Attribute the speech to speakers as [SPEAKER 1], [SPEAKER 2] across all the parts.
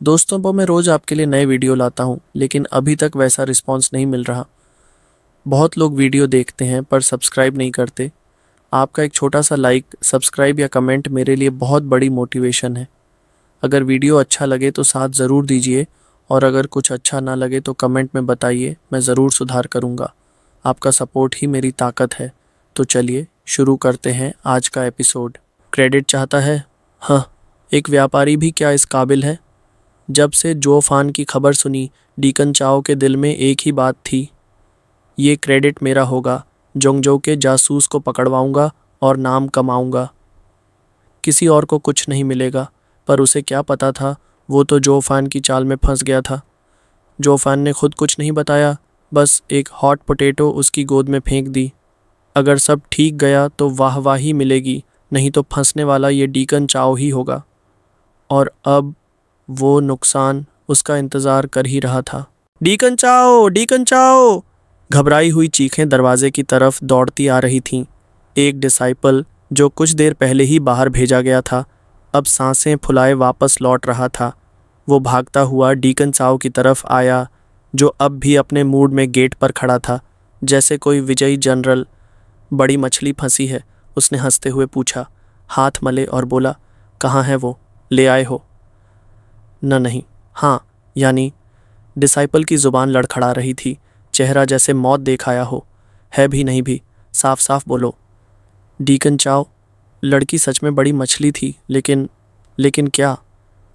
[SPEAKER 1] दोस्तों को मैं रोज़ आपके लिए नए वीडियो लाता हूँ, लेकिन अभी तक वैसा रिस्पांस नहीं मिल रहा। बहुत लोग वीडियो देखते हैं पर सब्सक्राइब नहीं करते। आपका एक छोटा सा लाइक, सब्सक्राइब या कमेंट मेरे लिए बहुत बड़ी मोटिवेशन है। अगर वीडियो अच्छा लगे तो साथ ज़रूर दीजिए, और अगर कुछ अच्छा ना लगे तो कमेंट में बताइए, मैं ज़रूर सुधार करूँगा। आपका सपोर्ट ही मेरी ताकत है। तो चलिए शुरू करते हैं आज का एपिसोड। क्रेडिट चाहता है? हाँ, एक व्यापारी भी क्या इस काबिल है? जब से जो फान की खबर सुनी, डीकन चाओ के दिल में एक ही बात थी, ये क्रेडिट मेरा होगा। जोंगजो के जासूस को पकड़वाऊंगा और नाम कमाऊंगा। किसी और को कुछ नहीं मिलेगा, पर उसे क्या पता था, वो तो जो फान की चाल में फंस गया था। जो फान ने खुद कुछ नहीं बताया, बस एक हॉट पोटैटो उसकी गोद में फेंक दी। अगर सब ठीक गया तो वाहवाही मिलेगी, नहीं तो फंसने वाला ये डीकन चाओ ही होगा। और अब वो नुकसान उसका इंतजार कर ही रहा था। डीकन चाओ, डीकन चाओ! घबराई हुई चीखें दरवाजे की तरफ दौड़ती आ रही थीं। एक डिसाइपल जो कुछ देर पहले ही बाहर भेजा गया था, अब सांसें फुलाए वापस लौट रहा था। वो भागता हुआ डीकन चाओ की तरफ आया, जो अब भी अपने मूड में गेट पर खड़ा था, जैसे कोई विजयी जनरल। बड़ी मछली फंसी है, उसने हंसते हुए पूछा। हाथ मले और बोला, कहाँ है वो? ले आए हो? न नहीं, हाँ, यानी। डिसाइपल की जुबान लड़खड़ा रही थी, चेहरा जैसे मौत देख आया हो। है भी नहीं भी, साफ साफ बोलो। डीकन चाओ, लड़की सच में बड़ी मछली थी, लेकिन क्या?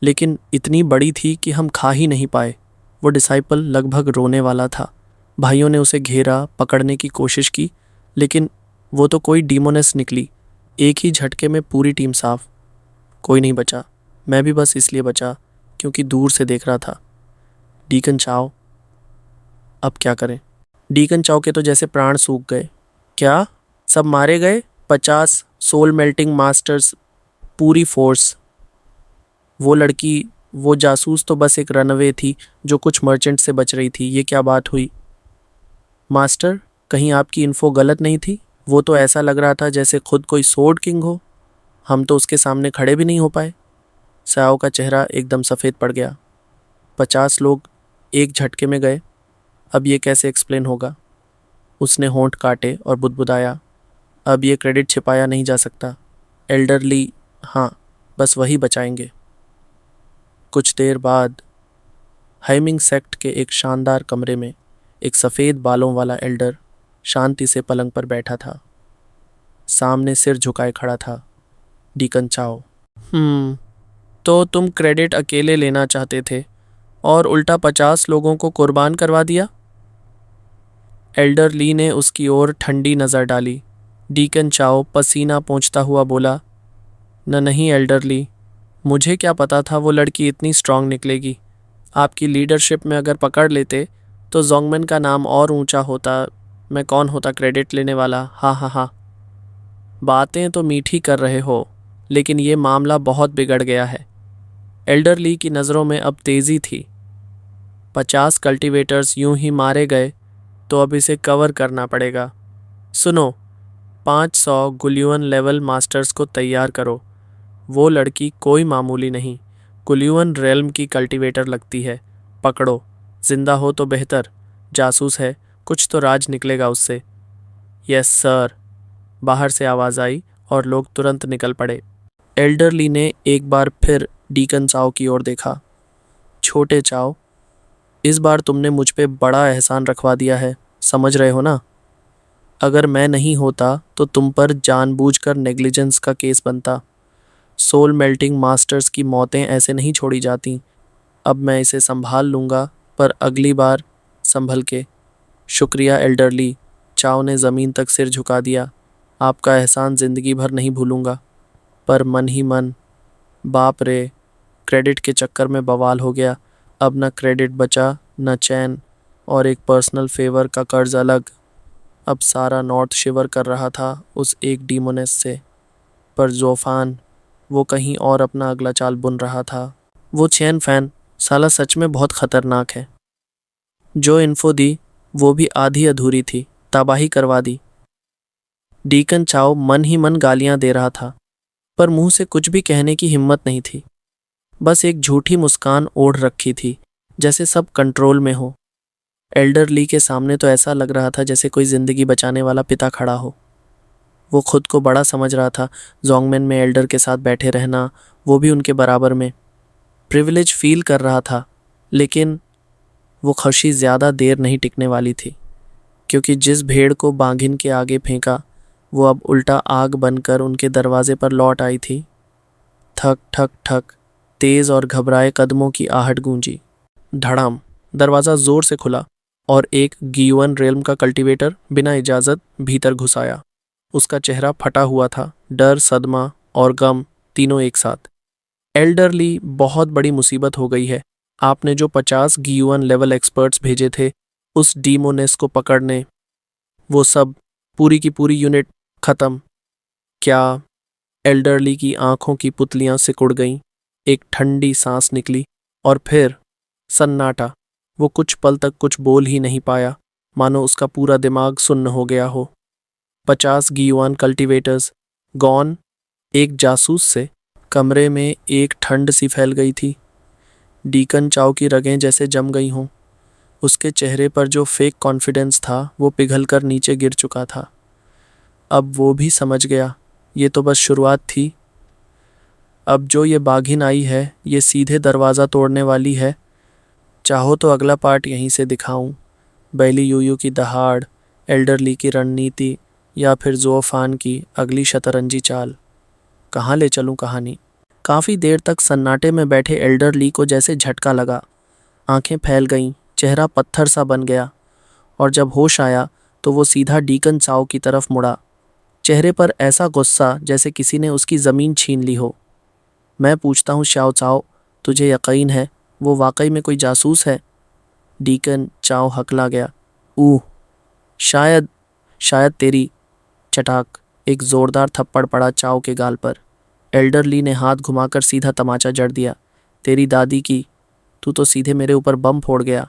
[SPEAKER 1] लेकिन इतनी बड़ी थी कि हम खा ही नहीं पाए। वो डिसाइपल लगभग रोने वाला था। भाइयों ने उसे घेरा, पकड़ने की कोशिश की, लेकिन वो तो कोई डीमोनेस निकली। एक ही झटके में पूरी टीम साफ। कोई नहीं बचा। मैं भी बस इसलिए बचा क्योंकि दूर से देख रहा था। डीकन चाओ, अब क्या करें? डीकन चाओ के तो जैसे प्राण सूख गए। क्या? सब मारे गए? 50 सोल मेल्टिंग मास्टर्स, पूरी फोर्स। वो लड़की, वो जासूस तो बस एक रनअवे थी जो कुछ मर्चेंट से बच रही थी। ये क्या बात हुई? मास्टर, कहीं आपकी इन्फो गलत नहीं थी? वो तो ऐसा लग रहा था जैसे खुद कोई सोर्ड किंग हो। हम तो उसके सामने खड़े भी नहीं हो पाए। सयाओ का चेहरा एकदम सफ़ेद पड़ गया। 50 लोग एक झटके में गए, अब ये कैसे एक्सप्लेन होगा? उसने होंठ काटे और बुदबुदाया, अब ये क्रेडिट छिपाया नहीं जा सकता। एल्डरली, हाँ, बस वही बचाएंगे। कुछ देर बाद हाइमिंग सेक्ट के एक शानदार कमरे में एक सफ़ेद बालों वाला एल्डर शांति से पलंग पर बैठा था। सामने सिर झुकाए खड़ा था डीकन चाओ। तो तुम क्रेडिट अकेले लेना चाहते थे और उल्टा 50 लोगों को कुर्बान करवा दिया? एल्डर ली ने उसकी ओर ठंडी नज़र डाली। डीकन चाओ पसीना पोंछता हुआ बोला, नहीं एल्डर ली, मुझे क्या पता था वो लड़की इतनी स्ट्रांग निकलेगी। आपकी लीडरशिप में अगर पकड़ लेते तो जोंगमैन का नाम और ऊंचा होता। मैं कौन होता क्रेडिट लेने वाला? हाँ हाँ हाँ। बातें तो मीठी कर रहे हो, लेकिन ये मामला बहुत बिगड़ गया है। एल्डर ली की नज़रों में अब तेज़ी थी। 50 कल्टीवेटर्स यूं ही मारे गए तो अब इसे कवर करना पड़ेगा। सुनो, 500 गुलियन लेवल मास्टर्स को तैयार करो। वो लड़की कोई मामूली नहीं, गुलियन रेल्म की कल्टीवेटर लगती है। पकड़ो, जिंदा हो तो बेहतर, जासूस है, कुछ तो राज निकलेगा उससे। यस सर, बाहर से आवाज़ आई और लोग तुरंत निकल पड़े। एल्डरली ने एक बार फिर डीकन चाओ की ओर देखा। छोटे चाओ, इस बार तुमने मुझ पे बड़ा एहसान रखवा दिया है, समझ रहे हो ना? अगर मैं नहीं होता तो तुम पर जानबूझकर नेग्लिजेंस का केस बनता। सोल मेल्टिंग मास्टर्स की मौतें ऐसे नहीं छोड़ी जाती। अब मैं इसे संभाल लूँगा, पर अगली बार संभल के। शुक्रिया एल्डरली। चाओ ने ज़मीन तक सिर झुका दिया। आपका एहसान ज़िंदगी भर नहीं भूलूंगा। पर मन ही मन, बाप रे, क्रेडिट के चक्कर में बवाल हो गया। अब न क्रेडिट बचा, न चैन, और एक पर्सनल फेवर का कर्ज अलग। अब सारा नॉर्थ शिवर कर रहा था उस एक डीमोनेस से। पर जोफान, वो कहीं और अपना अगला चाल बुन रहा था। वो चैन फैन साला सच में बहुत ख़तरनाक है। जो इन्फो दी वो भी आधी अधूरी थी, तबाही करवा दी। डीकन चाओ मन ही मन गालियां दे रहा था, पर मुंह से कुछ भी कहने की हिम्मत नहीं थी। बस एक झूठी मुस्कान ओढ़ रखी थी, जैसे सब कंट्रोल में हो। एल्डर ली के सामने तो ऐसा लग रहा था जैसे कोई जिंदगी बचाने वाला पिता खड़ा हो। वो खुद को बड़ा समझ रहा था। जोंगमेन में एल्डर के साथ बैठे रहना, वो भी उनके बराबर में, प्रिविलेज फील कर रहा था। लेकिन वो खुशी ज़्यादा देर नहीं टिकने वाली थी, क्योंकि जिस भेड़ को बाघिन के आगे फेंका, वो अब उल्टा आग बनकर उनके दरवाजे पर लौट आई थी। ठक ठक ठक, तेज और घबराए कदमों की आहट गूंजी। धड़ाम, दरवाज़ा जोर से खुला और एक गियुअन रेल्म का कल्टीवेटर बिना इजाज़त भीतर घुस आया। उसका चेहरा फटा हुआ था, डर, सदमा और गम तीनों एक साथ। एल्डरली, बहुत बड़ी मुसीबत हो गई है। आपने जो 50 गियुअन लेवल एक्सपर्ट्स भेजे थे उस डीमोनेस को पकड़ने, वो सब, पूरी की पूरी यूनिट खत्म। क्या? एल्डरली की आंखों की पुतलियां सिकुड़ गईं। एक ठंडी सांस निकली और फिर सन्नाटा। वो कुछ पल तक कुछ बोल ही नहीं पाया, मानो उसका पूरा दिमाग सुन्न हो गया हो। 50 गियुआन कल्टीवेटर्स गॉन। एक जासूस से कमरे में एक ठंड सी फैल गई थी। डीकन चाव की रगें जैसे जम गई हों। उसके चेहरे पर जो फेक कॉन्फिडेंस था वो पिघलकर नीचे गिर चुका था। अब वो भी समझ गया, ये तो बस शुरुआत थी। अब जो ये बाघिन आई है, ये सीधे दरवाज़ा तोड़ने वाली है। चाहो तो अगला पार्ट यहीं से दिखाऊं। बैली यूयू की दहाड़, एल्डरली की रणनीति, या फिर ज़ोफान की अगली शतरंजी चाल। कहाँ ले चलूं कहानी? काफ़ी देर तक सन्नाटे में बैठे एल्डरली को जैसे झटका लगा। आंखें फैल गईं, चेहरा पत्थर सा बन गया, और जब होश आया तो वो सीधा डीकन चाओ की तरफ मुड़ा। चेहरे पर ऐसा गुस्सा जैसे किसी ने उसकी ज़मीन छीन ली हो। मैं पूछता हूँ श्याओ चाओ, तुझे यकीन है वो वाकई में कोई जासूस है? डीकन चाओ हकला गया। ऊह, शायद शायद तेरी। चटाक, एक जोरदार थप्पड़ पड़ा चाओ के गाल पर। एल्डरली ने हाथ घुमाकर सीधा तमाचा जड़ दिया। तेरी दादी की, तू तो सीधे मेरे ऊपर बम फोड़ गया।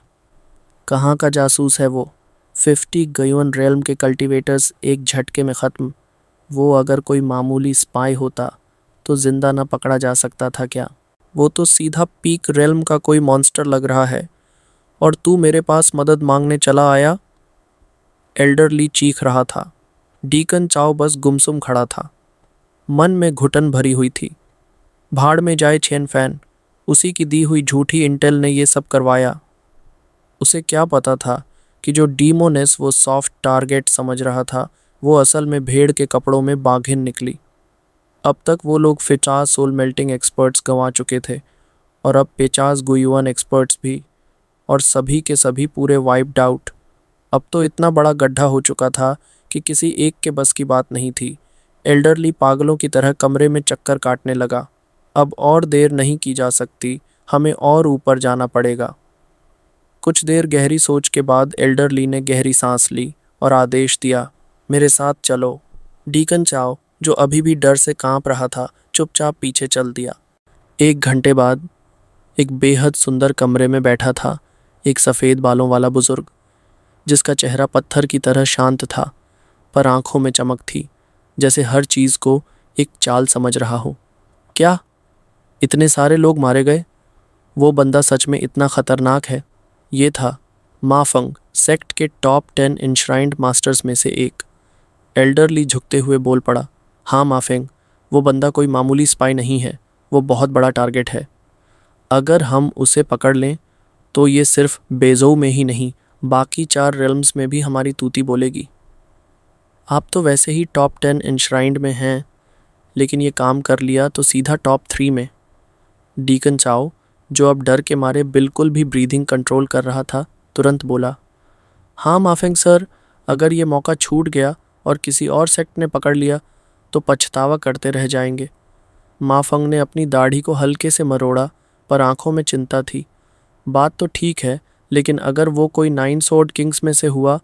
[SPEAKER 1] कहाँ का जासूस है वो? 50 गयुअन रेल्म के कल्टीवेटर्स एक झटके में ख़त्म। वो अगर कोई मामूली स्पाई होता तो जिंदा न पकड़ा जा सकता था क्या? वो तो सीधा पीक रेल्म का कोई मॉन्स्टर लग रहा है, और तू मेरे पास मदद मांगने चला आया? एल्डरली चीख रहा था। डीकन चाओ बस गुमसुम खड़ा था। मन में घुटन भरी हुई थी। भाड़ में जाए चेन फैन, उसी की दी हुई झूठी इंटेल ने ये सब करवाया। उसे क्या पता था कि जो डीमोनेस वो सॉफ्ट टारगेट समझ रहा था, वो असल में भेड़ के कपड़ों में बाघिन निकली। अब तक वो लोग 50 सोल मेल्टिंग एक्सपर्ट्स गंवा चुके थे, और अब 50 गुयुआन एक्सपर्ट्स भी, और सभी के सभी पूरे वाइप्ड आउट। अब तो इतना बड़ा गड्ढा हो चुका था कि किसी एक के बस की बात नहीं थी। एल्डरली पागलों की तरह कमरे में चक्कर काटने लगा। अब और देर नहीं की जा सकती, हमें और ऊपर जाना पड़ेगा। कुछ देर गहरी सोच के बाद एल्डरली ने गहरी सांस ली और आदेश दिया, मेरे साथ चलो। डीकन चाओ, जो अभी भी डर से कांप रहा था, चुपचाप पीछे चल दिया। 1 घंटे बाद एक बेहद सुंदर कमरे में बैठा था एक सफ़ेद बालों वाला बुजुर्ग, जिसका चेहरा पत्थर की तरह शांत था, पर आंखों में चमक थी, जैसे हर चीज़ को एक चाल समझ रहा हो। क्या? इतने सारे लोग मारे गए? वो बंदा सच में इतना खतरनाक है? ये था मा फंग, सेक्ट के टॉप 10 इंश्राइंड मास्टर्स में से एक। एल्डरली झुकते हुए बोल पड़ा, हाँ माफेंग, वो बंदा कोई मामूली स्पाई नहीं है, वो बहुत बड़ा टारगेट है। अगर हम उसे पकड़ लें तो ये सिर्फ बेजों में ही नहीं, बाकी 4 रेल्म्स में भी हमारी तूती बोलेगी। आप तो वैसे ही टॉप 10 इंश्राइंड में हैं, लेकिन ये काम कर लिया तो सीधा टॉप 3 में। डीकन चाओ, जो अब डर के मारे बिल्कुल भी ब्रीदिंग कंट्रोल कर रहा था, तुरंत बोला, हाँ माफेंग सर, अगर ये मौका छूट गया और किसी और सेक्ट ने पकड़ लिया तो पछतावा करते रह जाएंगे। माफंग ने अपनी दाढ़ी को हल्के से मरोड़ा, पर आंखों में चिंता थी। बात तो ठीक है, लेकिन अगर वो कोई 9 सोर्ड किंग्स में से हुआ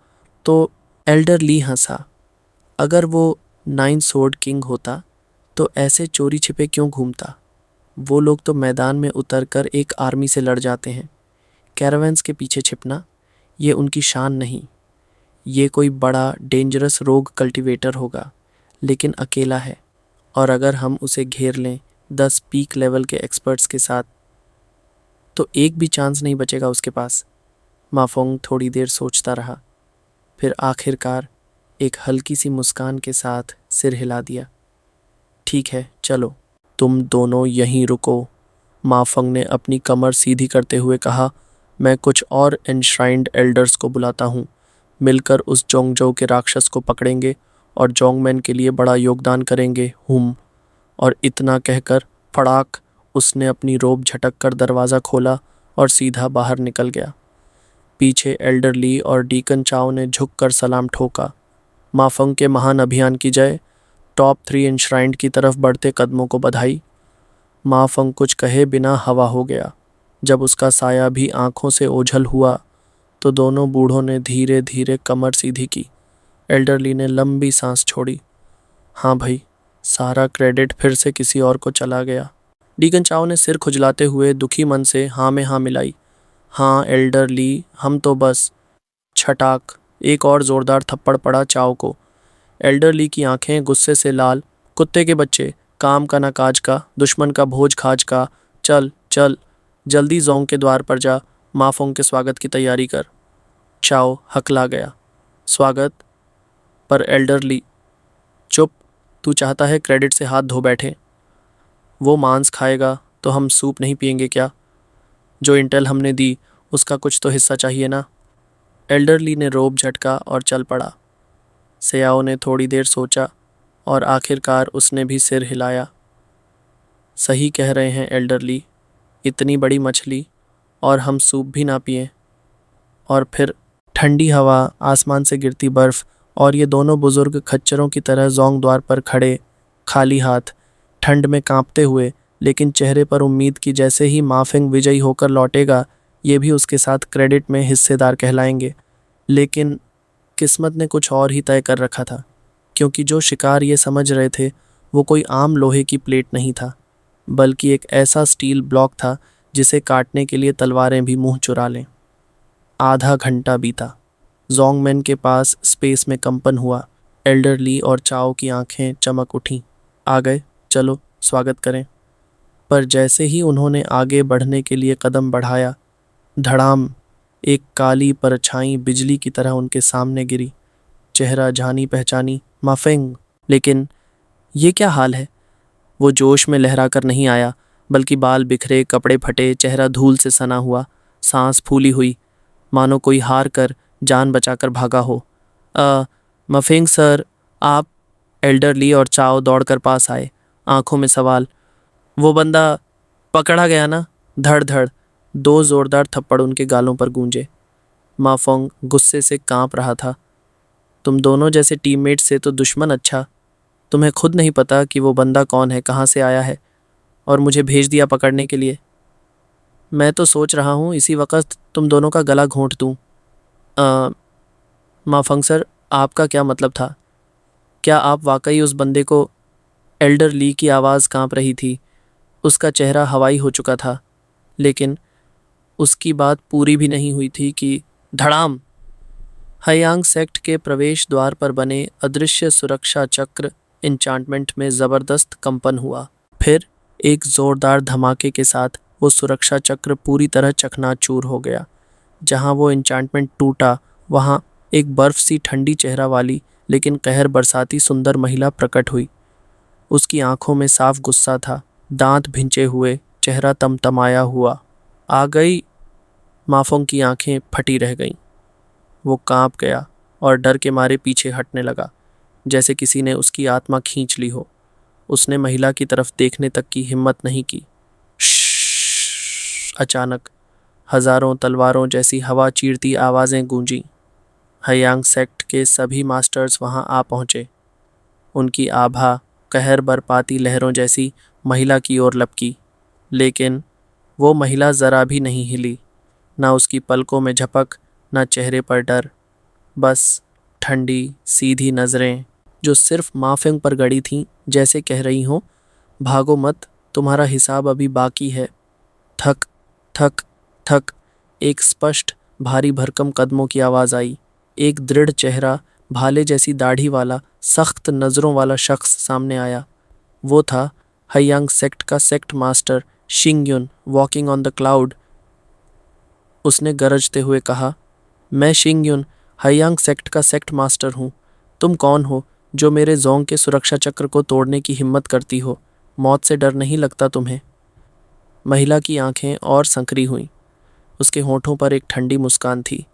[SPEAKER 1] तो? एल्डरली हंसा। अगर वो 9 सोर्ड किंग होता तो ऐसे चोरी छिपे क्यों घूमता? वो लोग तो मैदान में उतरकर एक आर्मी से लड़ जाते हैं। कैरावैन्स के पीछे छिपना, ये उनकी शान नहीं। ये कोई बड़ा डेंजरस रोग कल्टीवेटर होगा, लेकिन अकेला है, और अगर हम उसे घेर लें 10 पीक लेवल के एक्सपर्ट्स के साथ तो एक भी चांस नहीं बचेगा उसके पास। माफोंग थोड़ी देर सोचता रहा, फिर आखिरकार एक हल्की सी मुस्कान के साथ सिर हिला दिया। ठीक है, चलो, तुम दोनों यहीं रुको, माफंग ने अपनी कमर सीधी करते हुए कहा। मैं कुछ और एनश्राइंड एल्डर्स को बुलाता हूँ, मिलकर उस जोंगजो के राक्षस को पकड़ेंगे और जोंगमैन के लिए बड़ा योगदान करेंगे। और इतना कहकर फड़ाक उसने अपनी रोब झटक कर दरवाज़ा खोला और सीधा बाहर निकल गया। पीछे एल्डर ली और डीकन चाओ ने झुककर सलाम ठोका। माफंग के महान अभियान की जय। टॉप 3 एनश्राइंड की तरफ बढ़ते कदमों को बधाई। माफंग कुछ कहे बिना हवा हो गया। जब उसका साया भी आंखों से ओझल हुआ तो दोनों बूढ़ों ने धीरे धीरे कमर सीधी की। एल्डरली ने लंबी सांस छोड़ी। हाँ भाई, सारा क्रेडिट फिर से किसी और को चला गया। डीकन चाओ ने सिर खुजलाते हुए दुखी मन से हाँ में हाँ मिलाई। हाँ एल्डर ली, हम तो बस। छटाक, एक और जोरदार थप्पड़ पड़ा चाओ को। एल्डर ली की आंखें गुस्से से लाल। कुत्ते के बच्चे, काम का ना काज का, दुश्मन का भोज खाज का। चल चल, जल्दी जोंग के द्वार पर जा, माफोंग के स्वागत की तैयारी कर। चाओ हकला गया। स्वागत? पर एल्डर ली, चुप, तू चाहता है क्रेडिट से हाथ धो बैठे? वो मांस खाएगा तो हम सूप नहीं पिएंगे क्या? जो इंटेल हमने दी उसका कुछ तो हिस्सा चाहिए ना। एल्डर ली ने रोब झटका और चल पड़ा। सेयाओ ने थोड़ी देर सोचा और आखिरकार उसने भी सिर हिलाया। सही कह रहे हैं एल्डर ली, इतनी बड़ी मछली और हम सूप भी ना पिए। और फिर ठंडी हवा, आसमान से गिरती बर्फ और ये दोनों बुजुर्ग खच्चरों की तरह जोंग द्वार पर खड़े, खाली हाथ, ठंड में कांपते हुए, लेकिन चेहरे पर उम्मीद की जैसे ही माफिंग विजयी होकर लौटेगा ये भी उसके साथ क्रेडिट में हिस्सेदार कहलाएंगे। लेकिन किस्मत ने कुछ और ही तय कर रखा था, क्योंकि जो शिकार ये समझ रहे थे वो कोई आम लोहे की प्लेट नहीं था, बल्कि एक ऐसा स्टील ब्लॉक था जिसे काटने के लिए तलवारें भी मुंह चुरा लें। आधा घंटा बीता। जोंगमैन के पास स्पेस में कंपन हुआ। एल्डर ली और चाओ की आंखें चमक उठीं। आ गए, चलो स्वागत करें। पर जैसे ही उन्होंने आगे बढ़ने के लिए कदम बढ़ाया, धड़ाम, एक काली परछाई बिजली की तरह उनके सामने गिरी। चेहरा जानी पहचानी, माफिंग। लेकिन ये क्या हाल है? वो जोश में लहरा कर नहीं आया, बल्कि बाल बिखरे, कपड़े फटे, चेहरा धूल से सना हुआ, सांस फूली हुई, मानो कोई हार कर जान बचाकर भागा हो। मफिंग सर, आप? एल्डर ली और चाओ दौड़कर पास आए, आंखों में सवाल। वो बंदा पकड़ा गया ना? धड़ धड़, 2 जोरदार थप्पड़ उनके गालों पर गूंजे। माफोंग गुस्से से कांप रहा था। तुम दोनों जैसे टीममेट से तो दुश्मन अच्छा। तुम्हें खुद नहीं पता कि वो बंदा कौन है, कहाँ से आया है, और मुझे भेज दिया पकड़ने के लिए। मैं तो सोच रहा हूँ इसी वक्त तुम दोनों का गला घोंट दूँ। माफंग सर, आपका क्या मतलब था? क्या आप वाकई उस बंदे को? एल्डर ली की आवाज़ कांप रही थी। उसका चेहरा हवाई हो चुका था, लेकिन उसकी बात पूरी भी नहीं हुई थी कि धड़ाम, हयांग सेक्ट के प्रवेश द्वार पर बने अदृश्य सुरक्षा चक्र इंचांटमेंट में ज़बरदस्त कंपन हुआ। फिर एक ज़ोरदार धमाके के साथ वो सुरक्षा चक्र पूरी तरह चकनाचूर हो गया। जहाँ वो इंचांटमेंट टूटा, वहाँ एक बर्फ सी ठंडी चेहरा वाली लेकिन कहर बरसाती सुंदर महिला प्रकट हुई। उसकी आंखों में साफ गुस्सा था, दांत भिंचे हुए, चेहरा तमतमाया हुआ। आ गई। माफोंग की आंखें फटी रह गईं। वो कांप गया और डर के मारे पीछे हटने लगा, जैसे किसी ने उसकी आत्मा खींच ली हो। उसने महिला की तरफ देखने तक की हिम्मत नहीं की। अचानक हजारों तलवारों जैसी हवा चीरती आवाज़ें गूंजीं। हयांग सेक्ट के सभी मास्टर्स वहां आ पहुंचे। उनकी आभा कहर बरपाती लहरों जैसी महिला की ओर लपकी, लेकिन वो महिला ज़रा भी नहीं हिली। ना उसकी पलकों में झपक, ना चेहरे पर डर, बस ठंडी सीधी नज़रें जो सिर्फ माफिंग पर गड़ी थीं, जैसे कह रही हों, भागो मत, तुम्हारा हिसाब अभी बाकी है। थक थक थक, एक स्पष्ट भारी भरकम कदमों की आवाज़ आई। एक दृढ़ चेहरा, भाले जैसी दाढ़ी वाला, सख्त नज़रों वाला शख्स सामने आया। वो था हयांग सेक्ट का sect master Xingyun, walking on the cloud, उसने गरजते हुए कहा, मैं शिंगयुन, हाइयांग सेक्ट का सेक्ट मास्टर हूँ। तुम कौन हो जो मेरे जोंग के सुरक्षा चक्र को तोड़ने की हिम्मत करती हो? मौत से डर नहीं लगता तुम्हें? महिला की आंखें और संकरी हुईं। उसके होठों पर एक ठंडी मुस्कान थी,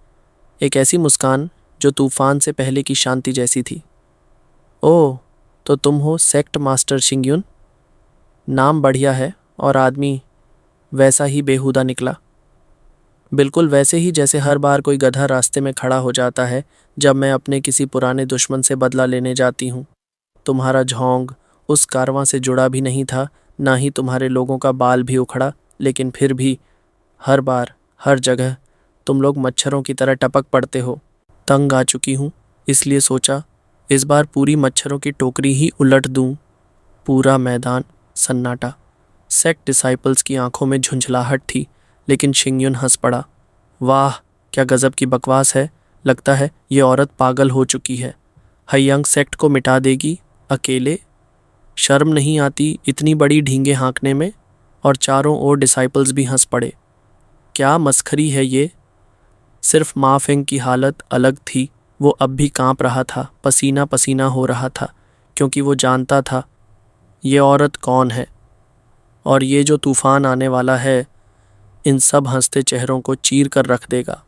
[SPEAKER 1] एक ऐसी मुस्कान जो तूफान से पहले की शांति जैसी थी। ओह, तो तुम हो सेक्ट मास्टर शिंगयुन? नाम बढ़िया है और आदमी वैसा ही बेहुदा निकला। बिल्कुल वैसे ही जैसे हर बार कोई गधा रास्ते में खड़ा हो जाता है जब मैं अपने किसी पुराने दुश्मन से बदला लेने जाती हूँ। तुम्हारा झोंग उस कारवां से जुड़ा भी नहीं था, ना ही तुम्हारे लोगों का बाल भी उखड़ा, लेकिन फिर भी हर बार हर जगह तुम लोग मच्छरों की तरह टपक पड़ते हो। तंग आ चुकी हूँ, इसलिए सोचा इस बार पूरी मच्छरों की टोकरी ही उलट दूं। पूरा मैदान सन्नाटा। सेक्ट डिसाइपल्स की आंखों में झुंझलाहट थी, लेकिन शिंगयुन हंस पड़ा। वाह, क्या गजब की बकवास है। लगता है ये औरत पागल हो चुकी है। हाइयांग सेक्ट को मिटा देगी अकेले? शर्म नहीं आती इतनी बड़ी ढींगे हाँकने में? और चारों ओर डिसाइपल्स भी हंस पड़े। क्या मस्खरी है ये। सिर्फ मा फेंग की हालत अलग थी। वो अब भी कांप रहा था, पसीना पसीना हो रहा था, क्योंकि वो जानता था ये औरत कौन है, और ये जो तूफान आने वाला है इन सब हंसते चेहरों को चीर कर रख देगा।